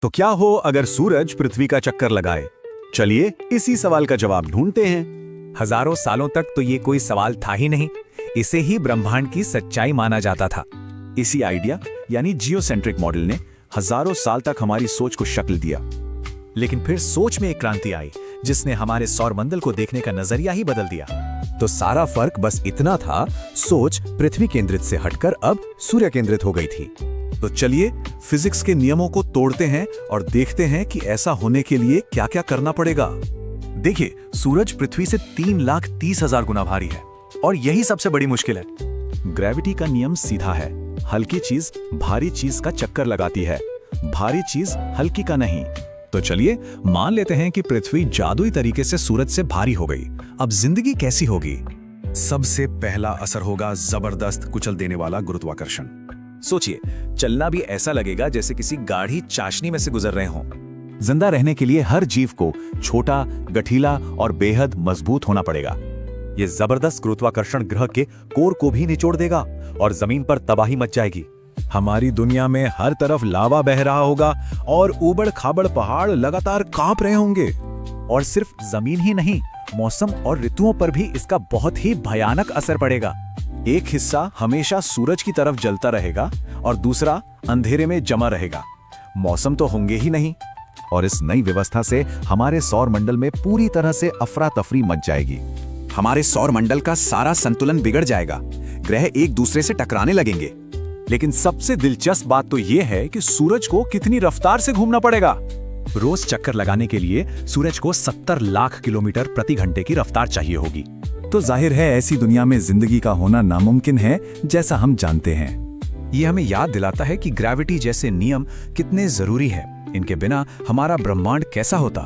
तो क्या हो अगर सूरज पृथ्वी का चक्कर लगाए? चलिए इसी सवाल का जवाब ढूंढते हैं। हजारों सालों तक तो ये कोई सवाल था ही नहीं। इसे ही ब्रह्मांड की सच्चाई माना जाता था। इसी आइडिया यानी जियोसेंट्रिक मॉडल ने हजारों साल तक हमारी सोच को शक्ल दिया। लेकिन फिर सोच में एक क्रांति आई जिसने हमारे सौरमंडल को देखने का नजरिया ही बदल दिया। तो सारा फर्क बस इतना था, सोच पृथ्वी केंद्रित से हटकर अब सूर्य केंद्रित हो गई थी। तो चलिए फिजिक्स के नियमों को तोड़ते हैं और देखते हैं कि ऐसा होने के लिए क्या क्या करना पड़ेगा। देखिए, सूरज पृथ्वी से 3,30,000 गुना भारी है और यही सबसे बड़ी मुश्किल है। ग्रेविटी का नियम सीधा है, हल्की चीज भारी चीज का चक्कर लगाती है, भारी चीज हल्की का नहीं। तो चलिए मान लेते हैं कि पृथ्वी जादुई तरीके से सूरज से भारी हो गई। अब जिंदगी कैसी होगी? सबसे पहला असर होगा जबरदस्त कुचल देने वाला गुरुत्वाकर्षण। सोचिए, चलना भी ऐसा लगेगा जैसे किसी गाढ़ी चाशनी में से गुजर रहे हों। जिंदा रहने के लिए हर जीव को छोटा, गठीला और बेहद मजबूत होना पड़ेगा। ये जबरदस्त गुरुत्वाकर्षण ग्रह के कोर को भी निचोड़ देगा और जमीन पर तबाही मच जाएगी। हमारी दुनिया में हर तरफ लावा बह रहा होगा और ऊबड़ खाबड़ पहाड़ लगातार कांप रहे होंगे। और सिर्फ जमीन ही नहीं, मौसम और ऋतुओं पर भी इसका बहुत ही भयानक असर पड़ेगा। एक हिस्सा हमेशा सूरज की तरफ जलता रहेगा और दूसरा अंधेरे में जमा रहेगा। मौसम तो होंगे ही नहीं। और इस नई व्यवस्था से हमारे सौर मंडल में पूरी तरह से अफरा तफरी मच जाएगी। हमारे सौर मंडल का सारा संतुलन बिगड़ जाएगा, ग्रह एक दूसरे से टकराने लगेंगे। लेकिन सबसे दिलचस्प बात तो यह है कि सूरज को कितनी रफ्तार से घूमना पड़ेगा। रोज चक्कर लगाने के लिए सूरज को 70 लाख किलोमीटर प्रति घंटे की रफ्तार चाहिए होगी। तो जाहिर है ऐसी दुनिया में जिंदगी का होना नामुमकिन है, जैसा हम जानते हैं। ये हमें याद दिलाता है कि ग्रेविटी जैसे नियम कितने जरूरी है। इनके बिना हमारा ब्रह्मांड कैसा होता।